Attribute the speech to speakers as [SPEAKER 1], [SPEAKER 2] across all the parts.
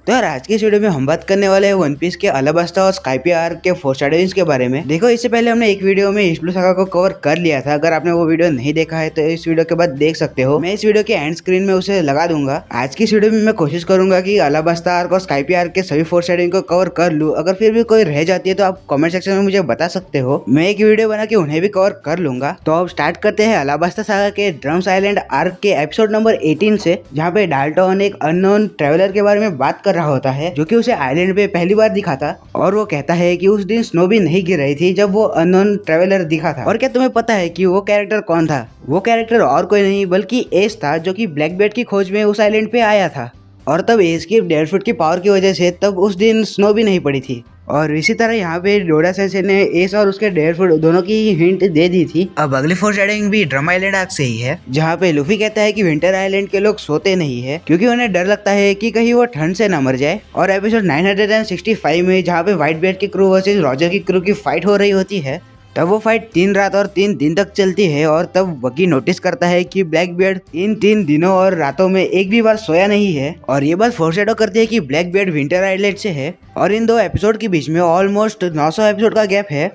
[SPEAKER 1] तो यार आज के इस वीडियो में हम बात करने वाले हैं वन पीस के अलाबास्टा और स्काइपी आर्क के फोरशैडोइंग्स के बारे में। देखो इससे पहले हमने एक वीडियो में ईस्ट ब्लू सागा को कवर कर लिया था। अगर आपने वो वीडियो नहीं देखा है तो इस वीडियो के बाद देख सकते हो। मैं इस वीडियो के एंड स्क्रीन में उसे लगा दूंगा। आज की इस वीडियो में मैं कोशिश करूंगा कि अलाबास्टा आर्क और स्काइपी आर्क के सभी फोरशैडोइंग को कवर कर लूँ। अगर फिर भी कोई रह जाती है तो आप कमेंट सेक्शन में मुझे बता सकते हो, मैं एक वीडियो बना के उन्हें भी कवर कर लूंगा। तो अब स्टार्ट करते हैं अलाबास्टा सागा के ड्रम्स आइलैंड आर्क के एपिसोड नंबर 18 से, जहाँ पे डाल्टन एक अननोन ट्रेवलर के बारे में बात कर रहा होता है जो कि उसे आइलैंड पे पहली बार दिखा था। और वो कहता है कि उस दिन स्नो भी नहीं गिर रही थी जब वो अननोन ट्रेवलर दिखा था। और क्या तुम्हें पता है कि वो कैरेक्टर कौन था? वो कैरेक्टर और कोई नहीं बल्कि एस था, जो कि ब्लैकबेर्ड की खोज में उस आइलैंड पे आया था। और तब एस की 1.5 फुट की पावर की वजह से तब उस दिन स्नो भी नहीं पड़ी थी। और इसी तरह यहाँ पे डोडा सेंसेई ने एस और उसके 1.5 फुट दोनों की हिंट दे दी थी। अब अगली फोरशैडोइंग भी ड्रम आइलैंड आर्क से ही है, जहाँ पे लूफी कहता है कि विंटर आइलैंड के लोग सोते नहीं है क्योंकि उन्हें डर लगता है कि कहीं वो ठंड से न मर जाए। और एपिसोड 965 में जहाँ पे व्हाइट बेड की क्रू वर्सेस रॉजर की क्रू की फाइट हो रही होती है, तब वो फाइट 3 रात और 3 दिन तक चलती है। और तब बकी नोटिस करता है कि ब्लैकबीयर्ड इन 3 दिनों और रातों में एक भी बार सोया नहीं है। और ये बात फोरशैडो करती है कि ब्लैकबीयर्ड विंटर आइलैंड से है। और इन दो एपिसोड के बीच में ऑलमोस्ट 900 एपिसोड का गैप है।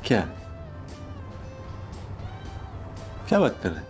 [SPEAKER 2] क्या बात कर रहे हैं?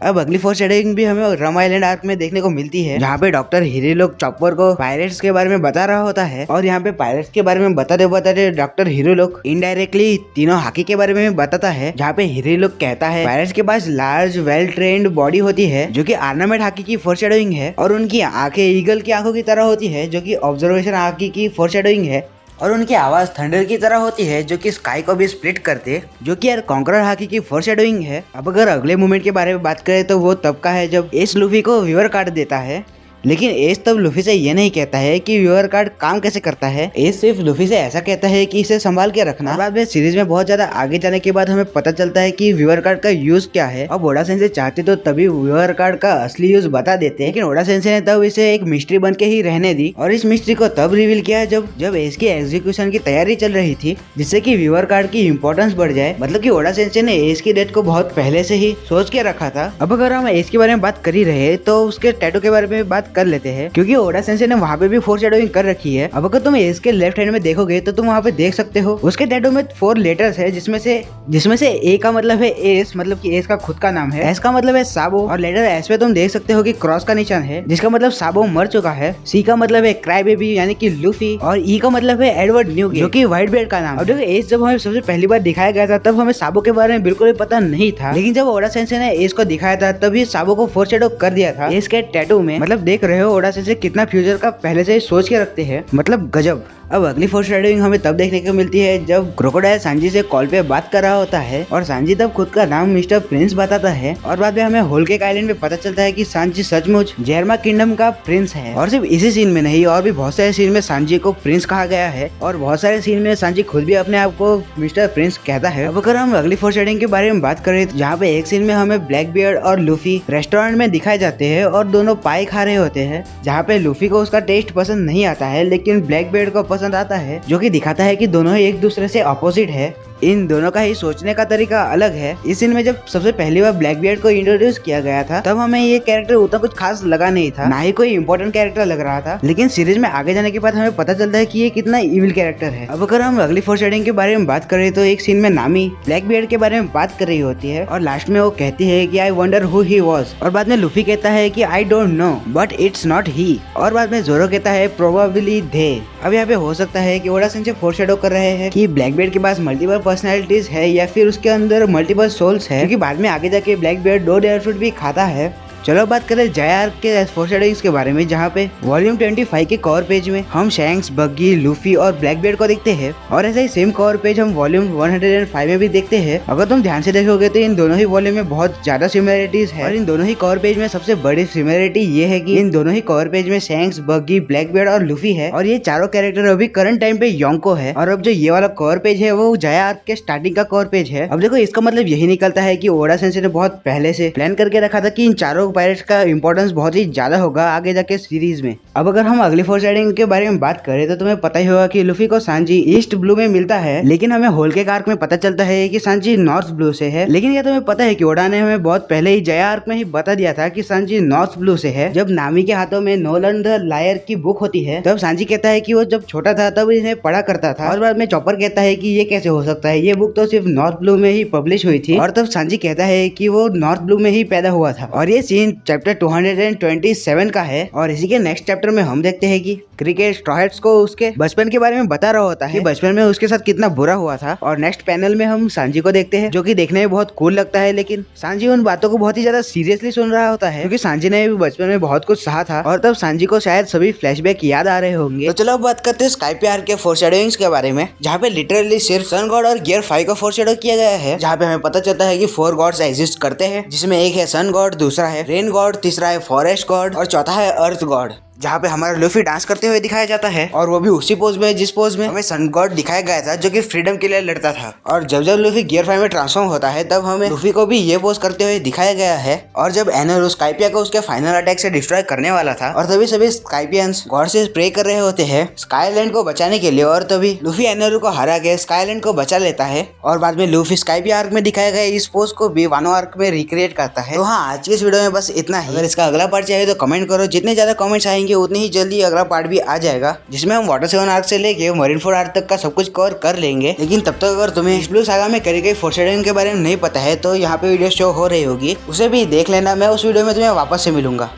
[SPEAKER 1] अब अगली फोरशैडोइंग भी हमें ड्रम आइलैंड आर्क में देखने को मिलती है, जहाँ पे डॉक्टर हिरोलुक चॉपर को पायरेट्स के बारे में बता रहा होता है। और यहाँ पे पायरेट्स के बारे में बताते डॉक्टर हिरोलुक इनडायरेक्टली तीनों हाकी के बारे में बताता है, जहाँ पे हिरोलुक कहता है पायरेट्स के पास लार्ज वेल ट्रेन्ड बॉडी होती है जो कि ऑर्नामेंट हाकी की फोरशैडोइंग है। और उनकी आंखें ईगल की आंखों की तरह होती है जो कि ऑब्जर्वेशन हाकी की फोरशैडोइंग है। और उनकी आवाज थंडर की तरह होती है जो कि स्काई को भी स्प्लिट करते, जो कि यार कॉन्करर हाकी की फोरशैडोइंग है। अब अगर अगले मोमेंट के बारे में बात करें तो वो तब का है जब एस लूफी को व्यूअर कार्ड देता है। लेकिन एस तब लूफी से ये नहीं कहता है कि व्यूअर कार्ड काम कैसे करता है। एस सिर्फ लूफी से ऐसा कहता है कि इसे संभाल के रखना। बाद में सीरीज में बहुत ज्यादा आगे जाने के बाद हमें पता चलता है कि व्यूअर कार्ड का यूज क्या है। और ओडा सेंसेई चाहते तो तभी व्यूअर कार्ड का असली यूज बता देते, लेकिन ओडा सेंसेई ने तब इसे एक मिस्ट्री बन के ही रहने दी। और इस मिस्ट्री को तब रिवील किया जब एस की एग्जीक्यूशन की तैयारी चल रही थी, जिससे कि व्यूअर कार्ड की इंपॉर्टेंस बढ़ जाए। मतलब कि ओडा सेंसेई ने एस की डेथ को बहुत पहले से ही सोच के रखा था। अब अगर हम एस के बारे में बात कर ही रहे तो उसके टैटू के बारे में बात कर लेते हैं, क्योंकि ओडा सेंसेई ने वहाँ पे भी फोरशैडोइंग कर रखी है। अब अगर तुम एस के लेफ्ट हैंड में देखोगे तो तुम वहाँ पे देख सकते हो उसके टैटू में 4 लेटर्स है, जिसमें से ए का मतलब है एस, मतलब कि एस का खुद का नाम है। एस का मतलब है साबो, और लेटर एस पे तुम देख सकते हो कि क्रॉस का निशान है जिसका मतलब साबो मर चुका है। सी का मतलब है क्राई बेबी यानी कि लूफी, और ई का मतलब है एडवर्ड न्यूगेट जो कि व्हाइट बेल्ट का नाम है। अब देखो एस जब हमें सबसे पहली बार दिखाया गया था तब हमें साबो के बारे में बिल्कुल भी पता नहीं था, लेकिन जब ओडा सेंसेई ने एस को दिखाया था तभी साबो को फोरशैडो कर दिया था एस के टैटू में। मतलब देख रहे हो ओडा सेंसेई कितना फ्यूचर का पहले से ही सोच के रखते हैं, मतलब गजब। अब अगली फोरशैडोइंग हमें तब देखने को मिलती है जब क्रोकोडाइल सांजी से कॉल पे बात कर रहा होता है, और सांजी तब खुद का नाम मिस्टर प्रिंस बताता है। और बाद में हमें होल केक आइलैंड में पता चलता है कि सांजी सचमुच जेरमा किंगडम का प्रिंस है। और सिर्फ इसी सीन में नहीं, और भी बहुत सारे सीन में सांजी को प्रिंस कहा गया है, और बहुत सारे सीन में सांजी खुद भी अपने आप को मिस्टर प्रिंस कहता है। अब अगर हम अगली फोरशैडोइंग के बारे में बात करें तो जहाँ पे एक सीन में हमें ब्लैकबीयर्ड और लूफी रेस्टोरेंट में दिखाए जाते हैं और दोनों पाई खा रहे होते हैं, जहाँ पे लूफी को उसका टेस्ट पसंद नहीं आता है लेकिन ब्लैकबीयर्ड को पसंद आता है, जो कि दिखाता है कि दोनों ही एक दूसरे से अपोजिट है। इन दोनों का ही सोचने का तरीका अलग है। इस सीन में जब सबसे पहली बार ब्लैकबीयर्ड को इंट्रोड्यूस किया गया था तब हमें ये कैरेक्टर उतना कुछ खास लगा नहीं था, ना ही कोई इंपॉर्टेंट कैरेक्टर लग रहा था, लेकिन सीरीज में आगे जाने के बाद हमें पता चलता है कि ये कितना इविल कैरेक्टर है। अब अगर हम अगली फोरशैडोइंग के बारे में बात करें तो एक सीन में नामी ब्लैकबीयर्ड के बारे में बात कर रही होती है और लास्ट में वो कहती है कि I wonder who he was, और बाद में लूफी कहता है कि I don't know but it's not ही, और बाद में जोरो कहता है प्रोबेबली दे। अब यहाँ पे हो सकता है कि ओडा सेंसेई फोरशैडो कर रहे हैं कि ब्लैकबीयर्ड के पास मल्टीपल पर्सनैलिटीज है या फिर उसके अंदर मल्टीपल सोल्स है, क्योंकि बाद में आगे जाके ब्लैकबीयर्ड 2 ड्राई फ्रूट भी खाता है। चलो बात करें जय आर्क के फोरशैडोइंग्स के बारे में, जहाँ पे वॉल्यूम 25 के कवर पेज में हम शैंक्स, बग्गी, लूफी और ब्लैकबीयर्ड को देखते हैं, और ऐसा ही सेम कवर पेज हम वॉल्यूम 105 में भी देखते हैं। अगर तुम ध्यान से देखोगे तो इन दोनों ही वॉल्यूम में बहुत ज्यादा सिमिलरिटीज है, और इन दोनों ही कवर पेज में सबसे बड़ी सिमिलरिटी ये है कि इन दोनों ही कवर पेज में शैंक्स, बग्गी, ब्लैकबीयर्ड और लूफी है, और ये चारों कैरेक्टर अभी करंट टाइम पे योंको है। और अब जो ये वाला कवर पेज है वो जय आर्क के स्टार्टिंग का कवर पेज है। अब देखो इसका मतलब यही निकलता है कि ओडा सेंसेई ने बहुत पहले से प्लान करके रखा था कि इन चारों पायरेट्स का इंपॉर्टेंस बहुत ही ज्यादा होगा आगे जाके सीरीज में। अब अगर हम अगली फोरशैडोइंग के बारे में बात करें तो तुम्हें पता ही होगा कि लूफी को सांजी ईस्ट ब्लू में मिलता है, लेकिन हमें होल के आर्क में पता चलता है कि सांजी नॉर्थ ब्लू से है। लेकिन क्या तुम्हें पता है कि ओडा ने हमें बहुत पहले ही जया आर्क में ही बता दिया था कि सांजी नॉर्थ ब्लू से है। जब नामी के हाथों में नोलन द लायर की बुक होती है तब सांजी कहता है कि वो जब छोटा था तब इन्हें पढ़ा करता था, और बाद में चॉपर कहता है कि ये कैसे हो सकता है, ये बुक तो सिर्फ नॉर्थ ब्लू में ही पब्लिश हुई थी। और तब सांजी कहता है कि वो नॉर्थ ब्लू में ही पैदा हुआ था। और ये सीन चैप्टर 227 का है। और इसी के नेक्स्ट चैप्टर में हम देखते हैं कि क्रिकेट स्ट्रॉ हैट्स को उसके बचपन के बारे में बता रहा होता है कि बचपन में उसके साथ कितना बुरा हुआ था। और नेक्स्ट पैनल में हम सांजी को देखते हैं जो कि देखने में बहुत कूल लगता है, लेकिन सांजी उन बातों को बहुत ही ज्यादा सीरियसली सुन रहा होता है क्योंकि सांजी ने भी बचपन में बहुत कुछ सहा था और तब सांजी को शायद सभी फ्लैशबैक याद आ रहे होंगे। तो चलो अब बात करते हैं स्काईपी आर्क के फोरशैडोइंग्स के बारे में, जहाँ पे लिटरली सिर्फ सन गॉड और गियर 5 को फोरशैडो किया गया है, जहाँ पे हमें पता चलता है कि 4 गॉड्स एग्जिस्ट करते हैं, जिसमें एक है सन गॉड, दूसरा है रेन गॉड, तीसरा है फॉरेस्ट गॉड और चौथा है अर्थ गॉड। जहाँ पे हमारा लूफी डांस करते हुए दिखाया जाता है और वो भी उसी पोज में जिस पोज में हमें सन गॉड दिखाया गया था जो कि फ्रीडम के लिए लड़ता था। और जब जब लूफी गियर 5 में ट्रांसफॉर्म होता है तब हमें लूफी को भी ये पोज करते हुए दिखाया गया है। और जब एनोरू स्काइपिया को उसके फाइनल अटैक से डिस्ट्रॉय करने वाला था और तभी सभी स्काइपियंस गॉड से प्रे कर रहे होते हैं स्काईलैंड को बचाने के लिए, और तभी लूफी एनोरू को हरा के स्काईलैंड को बचा लेता है। और बाद में लूफी स्काइपी आर्क में दिखाया गया इस पोज को भी वानो आर्क में रिक्रिएट करता है। तो हाँ, आज की इस वीडियो में बस इतना ही। अगर इसका अगला पार्ट चाहिए तो कमेंट करो, जितने ज्यादा कमेंट्स आएंगे उतनी ही जल्दी अगला पार्ट भी आ जाएगा, जिसमें हम वाटर 7 आर्क से लेके मरीनफोर्ड आर्क तक का सब कुछ कवर कर लेंगे। लेकिन तब तक अगर तुम्हें ईस्ट ब्लू सागा में करी गई फोरशैडोइंग के बारे में नहीं पता है तो यहाँ पे वीडियो शो हो रही होगी, उसे भी देख लेना। मैं उस वीडियो में तुम्हें वापस से मिलूंगा।